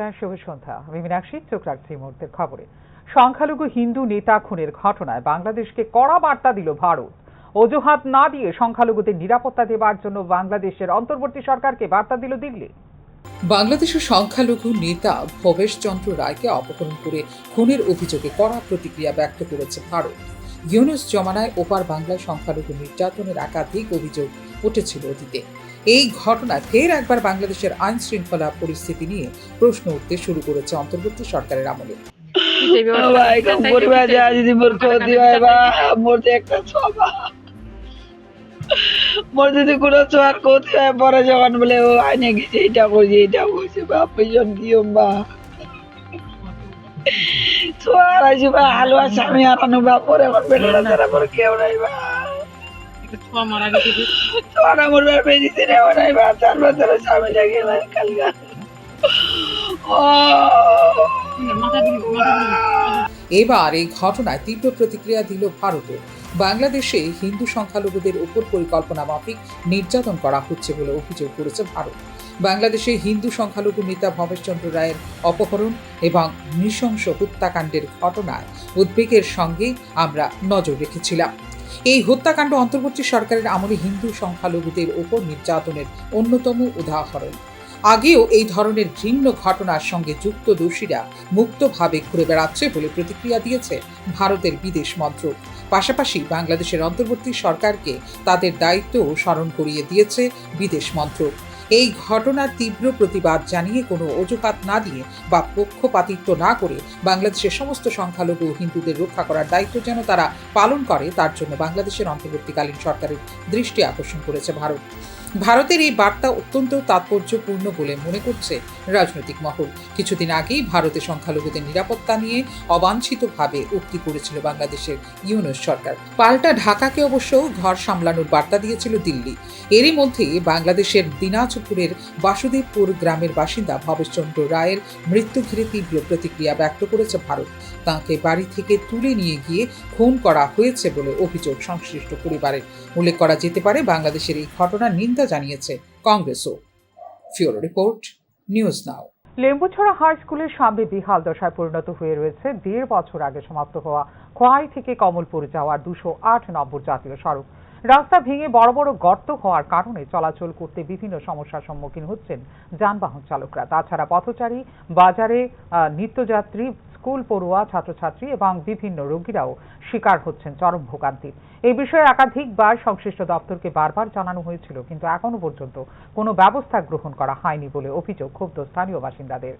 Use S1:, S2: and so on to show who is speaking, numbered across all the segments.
S1: নমস্কার, শুভ সন্ধ্যা। আমি মীনাক্ষী, চোখ রাখছি মুহূর্তের খবরে। সংখ্যালঘু হিন্দু নেতা খুনের ঘটনায় বাংলাদেশকে কড়া বার্তা দিল ভারত। অজুহাত না দিয়ে সংখ্যালঘুদের নিরাপত্তা দেওয়ার জন্য বাংলাদেশের অন্তর্বর্তী সরকারকে বার্তা দিল দিল্লি।
S2: বাংলাদেশের সংখ্যালঘু নেতা ভবেশ চন্দ্র রায়কে অপহরণ করে খুনের অভিযোগে কড়া প্রতিক্রিয়া ব্যক্ত করেছে ভারত। ইউনুস জমানায় ওপার বাংলায় সংখ্যালঘু নির্যাতনের একাধিক অভিযোগ উঠেছিল অতীতে। এই ঘটনায় ফের একবার বাংলাদেশের আইন শৃঙ্খলা পরিস্থিতি নিয়ে প্রশ্ন উঠতে শুরু করেছে অন্তর্বর্তী সরকারের আমলে।
S3: মোর যদি কোনো ছোয়ার ক্ষতি হয় পরে যখন বলে ও আইনে গেছে এটা করছে বাপজন দিও বা ছোয়ার আসি বা হালুয়া স্বামী হারানো বা পরে আমার বেটা তারা পরে কেউ নাই বা ছোয়ারা মোর বেরিয়েছে রে নাই বা 4 বছরের স্বামীটা গেল কালকা।
S2: এবার এই ঘটনায় তীব্র প্রতিক্রিয়া দিল ভারতও। বাংলাদেশে হিন্দু সংখ্যালঘুদের উপর পরিকল্পনা মাফিক নির্যাতন করা হচ্ছে বলে অভিযোগ করেছে ভারত। বাংলাদেশে হিন্দু সংখ্যালঘু নেতা ভবেশ চন্দ্র রায়ের অপহরণ এবং নৃশংস হত্যাকাণ্ডের ঘটনায় উদ্বেগের সঙ্গে আমরা নজর রেখেছিলাম। এই হত্যাকাণ্ড অন্তর্বর্তী সরকারের আমলে হিন্দু সংখ্যালঘুদের উপর নির্যাতনের অন্যতম উদাহরণ। আগেও এই ধরনের ঘৃণ্য ঘটনার সঙ্গে যুক্ত দোষীরা মুক্তভাবে ঘুরে বেড়াচ্ছে বলে প্রতিক্রিয়া দিয়েছে ভারতের বিদেশ মন্ত্রক। পাশাপাশি বাংলাদেশের অন্তর্বর্তী সরকারকে তাদের দায়িত্বও স্মরণ করিয়ে দিয়েছে বিদেশ মন্ত্রক। এই ঘটনার তীব্র প্রতিবাদ জানিয়ে কোনো অজুহাত না দিয়ে বা পক্ষপাতিত্ব না করে বাংলাদেশের সমস্ত সংখ্যালঘু হিন্দুদের রক্ষা করার দায়িত্ব যেন তারা পালন করে, তার জন্য বাংলাদেশের অন্তর্বর্তীকালীন সরকারের দৃষ্টি আকর্ষণ করেছে ভারত। ভারতের এই বার্তা অত্যন্ত তাৎপর্যপূর্ণ বলে মনে করছে রাজনৈতিক মহল। কিছুদিন আগেই ভারতে সংখ্যালঘুদের নিরাপত্তা নিয়ে অবাঞ্ছিতভাবে উক্তি করেছিল বাংলাদেশের ইউনুস সরকার। পাল্টা ঢাকাকে অবশ্য ঘর সামলানোর বার্তা দিয়েছিল দিল্লি। এরই মধ্যে বাংলাদেশের দিনাজপুরের বাসুদেবপুর গ্রামের বাসিন্দা ভবেশ চন্দ্র রায়ের মৃত্যু ঘিরে তীব্র প্রতিক্রিয়া ব্যক্ত করেছে ভারত। তাঁকে বাড়ি থেকে তুলে নিয়ে গিয়ে খুন করা হয়েছে বলে অভিযোগ সংশ্লিষ্ট পরিবারের। উল্লেখ করা যেতে পারে, বাংলাদেশের এই ঘটনার নিন্দা জানিয়েছে কংগ্রেসও। ফিওরো report, news now.
S1: Lembuchhara high স্কুলের সামনে বিহাল দশায় পরিণত হয়ে রয়েছে 1.5 বছর আগে সমাপ্ত হওয়া খোয়াই থেকে কমলপুর যাওয়ার 208 নম্বর জাতীয় সড়ক। রাস্তা ভেঙে বড় বড় গর্ত হওয়ার কারণে চলাচল করতে বিভিন্ন সমস্যার সম্মুখীন হচ্ছেন যানবাহন চালকরা। তাছাড়া পথচারী, বাজারে নিত্যযাত্রী, স্কুল পড়ুয়া, ছাত্রছাত্রী এবং বিভিন্ন রোগীরাও শিকার হচ্ছেন চরম ভোগান্তির। এই বিষয়ে একাধিকবার সংশ্লিষ্ট দপ্তরকে বারবার জানানো হয়েছিল, কিন্তু এখনো পর্যন্ত কোনো ব্যবস্থা গ্রহণ করা হয়নি বলে অভিযোগ ক্ষুব্ধ স্থানীয় বাসিন্দাদের।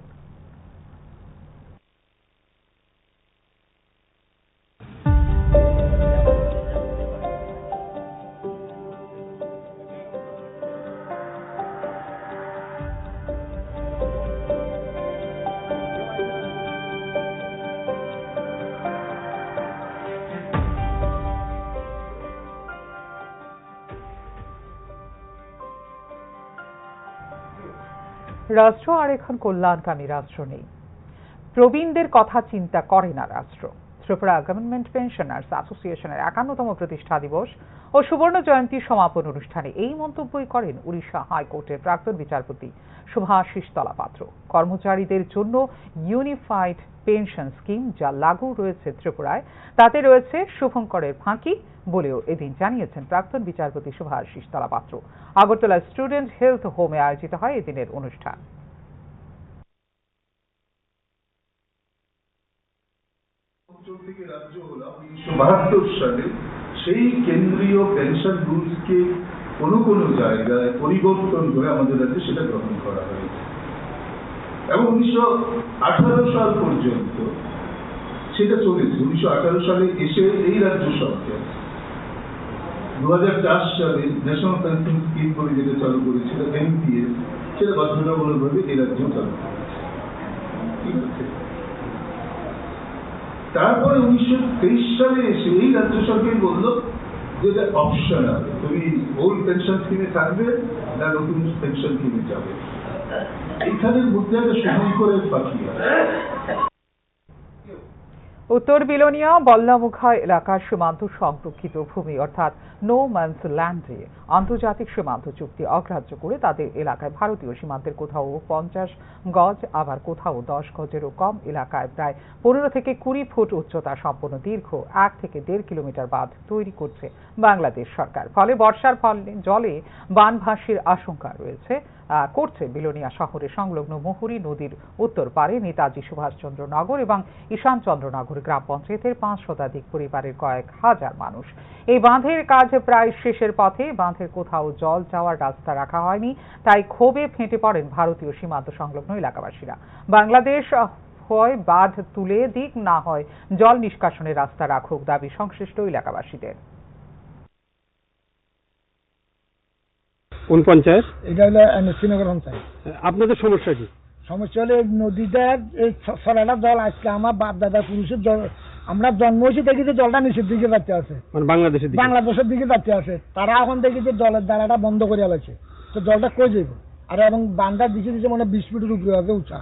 S1: রাষ্ট্র আর এখন কল্যাণকামী রাষ্ট্র নেই। প্রবীণদের কথা চিন্তা করে না রাষ্ট্র। ত্রিপুরা গভর্নমেন্ট পেনশনার্স অ্যাসোসিয়েশনের 51তম প্রতিষ্ঠা দিবস ও সুবর্ণ জয়ন্তী সমাপন অনুষ্ঠানে এই মন্তব্যই করেন উড়িষ্যা হাইকোর্টের প্রাক্তন বিচারপতি শুভাশিস তলাপাত্র। কর্মচারীদের জন্য ইউনিফাইড পেনশন স্কিম যা লাগু রয়েছে ত্রিপুরায়, তাতে রয়েছে শুভঙ্করের ফাঁকি বলেও এদিন জানিয়েছেন প্রাক্তন বিচারপতি শুভাশিস তলাপাত্র। আগরতলা স্টুডেন্ট হেলথ হোমে আয়োজিত হয় এদিনের অনুষ্ঠান।
S4: থেকে রাজ্য হলো 1972 সালে সেই কেন্দ্রীয় পেনশন রুলসকে কোনো জায়গায় পরিবর্তন করে আমাদের রাজ্যে সেটা গ্রহণ করা হয়েছে এবং 1918 সাল পর্যন্ত সেটা চলেছে। 1918 সালে এসে এই রাজ্য সরকার 2004 সালে ন্যাশনাল পেনশন স্কিম করে যেটা চালু করেছিল এনপিএস, সেটা বাধ্যতামূলকভাবে এই রাজ্যেও চালু করেছে। ঠিক আছে, তারপরে 1923 সালে এসে এই রাজ্য সরকার বলল যে এটা অপশনাল, তুমি ওল্ড পেনশন স্কিমে থাকবে না নতুন পেনশন স্কিমে যাবে। এইখানের মধ্যে একটা শুভঙ্করের ফাঁকি আছে।
S1: উত্তর বিলোনিয়া বল্লামুখা এলাকার সীমান্ত সংরক্ষিত ভূমি অর্থাৎ নো ম্যানস ল্যান্ডে আন্তর্জাতিক সীমান্ত চুক্তি অগ্রাহ্য করে তাদের এলাকায় ভারতীয় সীমান্তের কোথাও 50 গজ আবার কোথাও 10 গজেরও কম এলাকায় প্রায় 15 থেকে 20 ফুট উচ্চতা সম্পন্ন দীর্ঘ 1 থেকে 1.5 কিলোমিটার বাঁধ তৈরি করছে বাংলাদেশ সরকার। ফলে বর্ষার ফলে জলে বানভাসির আশঙ্কা করছে বিলোনিয়া শহরের সংলগ্ন মুহুরী নদীর উত্তর পারে নেতাজি সুভাষচন্দ্র নগর এবং ঈশানচন্দ্রনগর গ্রাম পঞ্চায়েতের 5 শতাধিক পরিবারের কয়েক হাজার মানুষ। এই বাঁধের কাজ প্রায় শেষের পথে। বাঁধের কোথাও জল যাওয়ার রাস্তা রাখা হয়নি, তাই ক্ষোভে ফেটে পড়েন ভারতীয় সীমান্ত সংলগ্ন এলাকাবাসীরা। বাংলাদেশ হয় বাঁধ তুলে দিক, না হয় জল নিষ্কাশনের রাস্তা রাখুক দাবি সংশ্লিষ্ট এলাকাবাসীদের।
S5: কোন পঞ্চায়েত?
S6: এটা হলো শ্রীনগর পঞ্চায়েত।
S5: আপনাদের সমস্যা কি?
S6: সমস্যা হলে নদীটার এই ছড়াটা জল আজকে আমার বাপ দাদা পুরুষের জল, আমরা জন্ম হয়েছি দেখি যে জলটা নিচের দিকে যাচ্ছে আছে,
S5: মানে বাংলাদেশের
S6: দিকে যাচ্ছে আছে। তারা এখন দেখি যে জলের দ্বারাটা বন্ধ করে আলাইছে, তো জলটা কই যাবে। আর এবং বান্ধার দিকে দিচ্ছে মানে 20 ফিটের উপরে আছে উঁচা।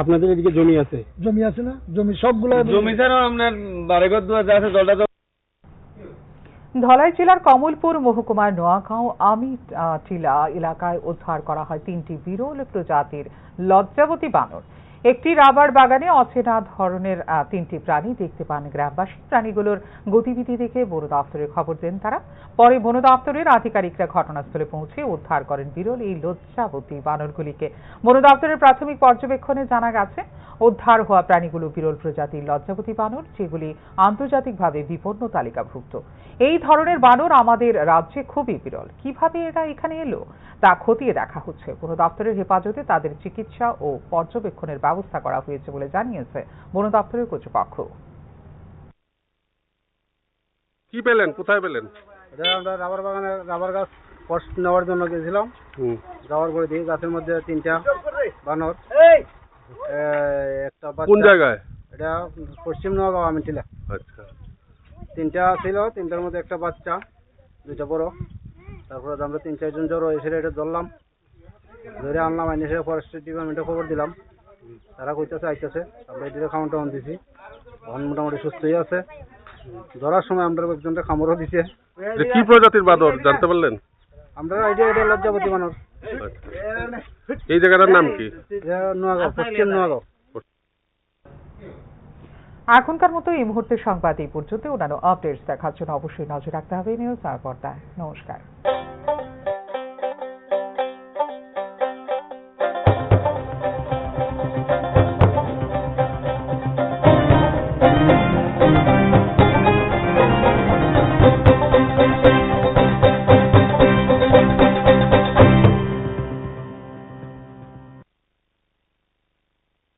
S5: আপনাদের এদিকে জমি আছে?
S6: জমি আছে না, জমি সবগুলো
S5: জমি ছাড়াও আপনার বাড়িঘর দুয়ার যা আছে জলটা
S1: ধলাই জেলার কমলপুর মহকুমার নোয়াগাঁও টিলা এলাকায় উদ্ধার করা হয় 3টি বিরল প্রজাতির লজ্জাবতী বানর। একটি রাবার বাগানে অচেনা ধরনের 3টি প্রাণী দেখতে পান গ্রামবাসী। প্রাণীগুলোর গতিবিধি দেখে বন দপ্তরে খবর দেন তারা। পরে বন দপ্তরের আধিকারিকরা ঘটনাস্থলে পৌঁছে উদ্ধার করেন বিরল এই লজ্জাবতী বানরগুলিকে। বন দপ্তরের প্রাথমিক পর্যবেক্ষণে জানা গেছে উদ্ধার হওয়া প্রাণীগুলো বিরল প্রজাতির লজ্জাবতী বানর, যেগুলি আন্তর্জাতিকভাবে বিপন্ন তালিকাভুক্ত। এই ধরনের বানর আমাদের রাজ্যে খুবই বিরল। কিভাবে এরা এখানে এলো তা খতিয়ে দেখা হচ্ছে। বন দপ্তরের হেফাজতে তাদের চিকিৎসা ও পর্যবেক্ষণের ব্যবস্থা করা হয়েছে বলে জানিয়েছে বন দপ্তরের কর্তৃপক্ষ।
S5: কি পেলেন, কোথায় পেলেন?
S7: আমরা রাবার বাগানে রাবার গাছ পোস্ট নেওয়ার জন্য গেছিলাম। যাওয়ার পরে দেখি গাছের মধ্যে 3টা বানর। একটা
S5: কোন জায়গায়?
S7: এটা পশ্চিম নোয়াগাঁও আমিনটিলা।
S5: আচ্ছা,
S7: 3টা ছিল, 3টার মধ্যে একটা বাচ্চা, 2টা বড়। তারপরে আমরা 3-4 জন জড়ো এসে এটা ধরলাম, ধরে আনলাম, আইনে এসে ফরেস্ট ডিপার্টমেন্টে খবর দিলাম। তারা কইতেছে আইতেছে, আমরা এদিকে খাওয়ান টাউন দিছি, এখন মোটামুটি সুস্থই আছে। ধরার সময় আমরা একজনটা খামরও দিছে।
S5: কি প্রজাতির বাদর জানতে পারলেন?
S7: আমরা এটা লজ্জাবতী বানর।
S5: এই জায়গাটার নাম কি?
S7: নোয়াগাঁও, পশ্চিম নোয়াগাঁও।
S1: এখনকার মতো এই মুহূর্তের সংবাদ এই পর্যন্ত। অন্যান্য আপডেটস দেখার জন্য অবশ্যই নজর রাখতে হবে নিউজ আর পর্দায়। নমস্কার।